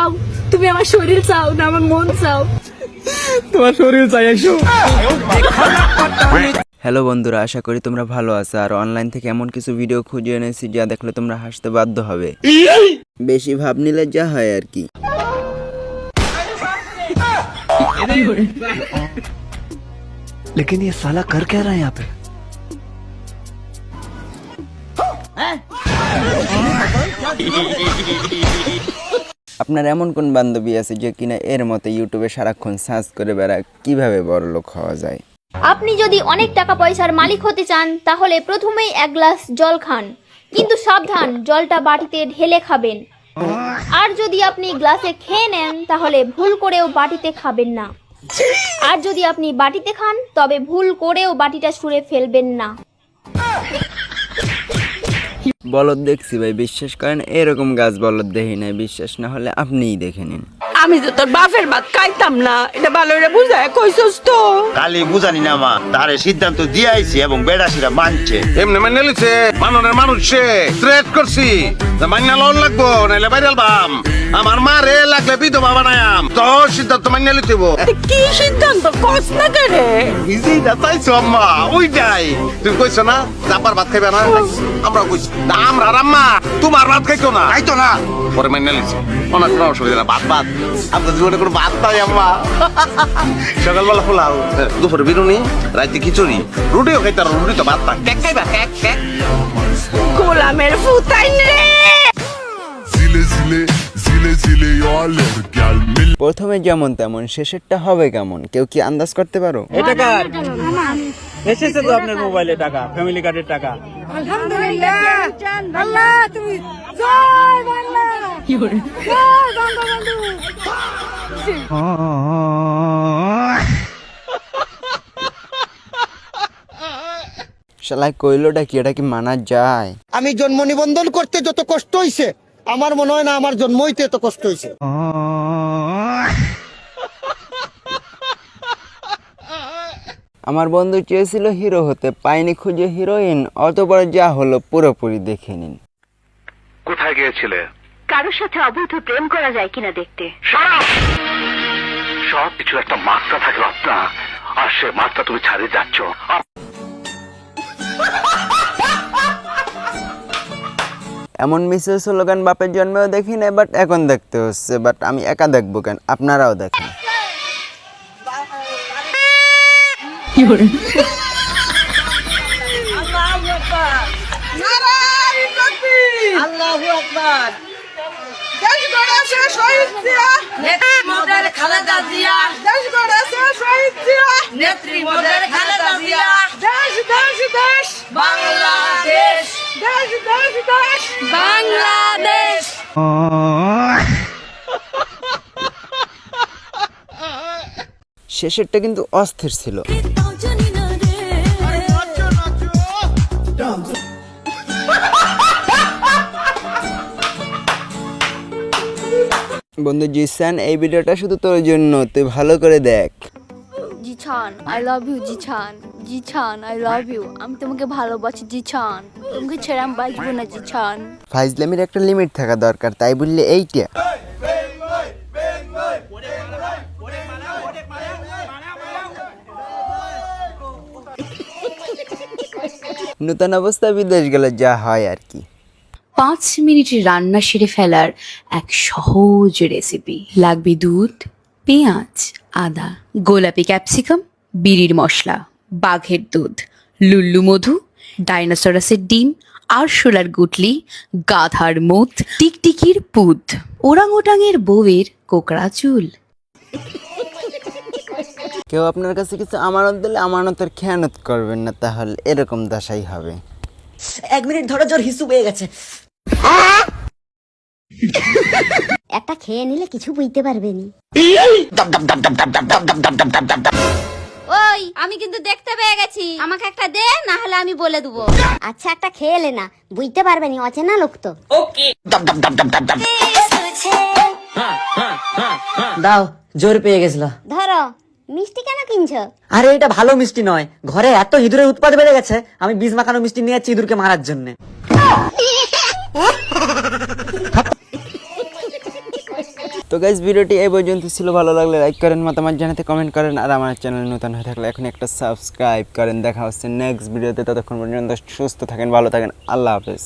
চাও? তুমি আমার শরীর চাও না আমার মন চাও? তোমার শরীর চাই এসো। হ্যালো বন্ধুরা, আশা করি তোমরা ভালো আছো। আর অনলাইন থেকে এমন কিছু ভিডিও খুঁজে এনেছি যা দেখলে তোমরা হাসতে বাধ্য হবে। বেশি ভাব নিলে যা হয় আর কি। लेकिन ये साला कर क्या रहा है यहाँ पे? আপনার এমন কোন বান্ধবী আছে যে কিনা এর মতো ইউটিউবে সারাক্ষণ সার্চ করে বেড়ায় কিভাবে বড়লোক হওয়া যায়? আপনি যদি অনেক টাকা পয়সার মালিক হতে চান তাহলে প্রথমেই এক গ্লাস জল খান, কিন্তু সাবধান, জলটা বাটিতে ঢেলে খাবেন। আর যদি আপনি গ্লাসে খেয়ে নেন তাহলে ভুল করেও বাটিতে খাবেন না। আর যদি আপনি বাটিতে খান তবে ভুল করেও বাটিটা ছুঁড়ে ফেলবেন না। বলদ দেখছি ভাই, বিশ্বাস করেন এরকম গাছ বলদ দেখি নাই। বিশ্বাস না হলে আপনিই দেখে নিন। আমি তো তোর বাপের ভাত খাইতাম না, এটা ভালো করে বুঝায় কইছস তো? কালি বুঝানি না মা, তারে সিদ্ধান্ত দিয়ে আইছি এবং বেড়াসিরা মানছে। এমনি মাইনে লিছে মাননের মানুষে থ্রেট করছি মাইনা লোন লাগবো নাইলে বাইরে আলবাম। আমার মা রে লাগলে বিধবা বানায়াম। তো সিদ্ধান্ত মাইনে লিতেব। কি সিদ্ধান্ত কস না করে? ইজিটা চাইছো আম্মা, ওইটাই তুমি কইছো না চাপার ভাত খাইবে না, আমরা কইছি না আমরা আম্মা তোমার ভাত খাইতো না, খাইতো না পরে মাইনে লিছে। অনেক কোনো অসুবিধা না, ভাত ভাত আপনার জীবনে কোনো ভাত নাই আম্মা। সকালবেলা পোলাও, দুপুরে বিরুনি, রাতে খিচুড়ি, রুটিও খাইতে আর রুটি তো ভাত না, কেক খাইবা কেক কেক। গোলামের ফুতাইন রে। প্রথমে যেমন তেমন শেষেরটা হবে কেমন কেউ কি আন্দাজ করতে পারো? এটা কার এসেছে? তো আপনার মোবাইলে টাকা, ফ্যামিলি কার্ডের টাকা। আলহামদুলিল্লাহ, আল্লাহ তুমি জয় বাংলা। কি করে জয় বঙ্গবন্ধু। শালা কইলোটা কি, এটা কি মানা যায়? আমি জন্ম নিবন্ধন করতে যত কষ্ট হইছে আমার মনে হয় না আমার জন্ম হইতে এত কষ্ট হইছে। আমার বন্ধু চেয়েছিল হিরো হতে, পাইনি খুঁজে হিরোইন। অতবার যা হলো পুরোপুরি দেখে নিন। কোথায় গিয়েছিলে? কারোর সাথে অবৈধ প্রেম করা যায় কিনা দেখতে। সব কিছু একটা মাত্রা থাকে রত্না, আর সে মাত্রা তুমি ছাড়িয়ে যাচ্ছ। এমন মিসেস স্লোগান বাপের জন্মেও দেখি না, বাট এখন দেখতে হচ্ছে। বাট আমি একা দেখবো কেন, আপনারাও দেখেন। কি করে আল্লাহু আকবার। দেশ গড়েছে শহীদ জিয়া, নেত্রী মোদের খালেদা জিয়া। দেশ গড়েছে শহীদ জিয়া, নেত্রী মোদের খালেদা জিয়া। দেশ দেশ দেশ বাংলাদেশ, দেশ দেশ দেশ বাংলাদেশ। শেষেরটা কিন্তু অস্থির ছিল। বন্ধু জিসান, এই ভিডিওটা শুধু তোর জন্য, তুই ভালো করে দেখ। Zishan I love you. Zishan, Zishan I love you. আমি তোমাকে ভালোবাসি জিছান, তোমাকে ছেড়ে আমি বাঁচবো না জিছান। ফাইজলামির একটা লিমিট থাকা দরকার, তাই বললে এইটা। নতুন অবস্থা বিদেশ গেলে যা হয় আর কি। 5 মিনিটে রান্না সেরে ফেলার এক সহজ রেসিপি। লাগবে দুধ, পেঁয়াজ, আদা, গোলাপি ক্যাপসিকাম, বিড়ির মশলা, বাঘের দুধ, লুল্লু মধু, ডাইনোসরাসের ডিম, আরশোলার গুটলি, গাধার মুত, টিকটিকির পুত, ওরাংওটাঙের বউয়ের কোকড়া চুল। কেউ আপনার কাছে কিছু আমানত দিলে আমানতের খেয়ানত করবেন না, তাহলে এরকম দশাই হবে। 1 মিনিট ধরে জোর হিসু পেয়ে গেছে। একটা খেয়ে নিলে কিছু বুঝতে পারবে নি। ওই আমি কিন্তু দেখতে পেয়ে গেছি, আমাকে একটা দে, না হলে আমি বলে দেবো। আচ্ছা একটা খেয়ে এলে না, বুঝতে পারবে নি, অচেনা লোক তো। দাও, জোর পেয়ে গেছিল। ধরো। মিষ্টি কেন কিনছো? আরে এটা ভালো মিষ্টি নয়, ঘরে এত ইঁদুরের উৎপাত বেড়ে গেছে, আমি বীজ মাখানো মিষ্টি নিয়ে যাচ্ছি ইঁদুরকে মারার জন্য। তো গাইস ভিডিওটি এই পর্যন্ত ছিল, ভালো লাগলে লাইক করেন, মতামত জানাতে কমেন্ট করেন, আর আমার চ্যানেলে নতুন হয়ে থাকলে এখন একটা সাবস্ক্রাইব করেন। দেখা হচ্ছে নেক্সট ভিডিওতে, ততক্ষণ পর্যন্ত সুস্থ থাকেন, ভালো থাকেন, আল্লাহ হাফেজ।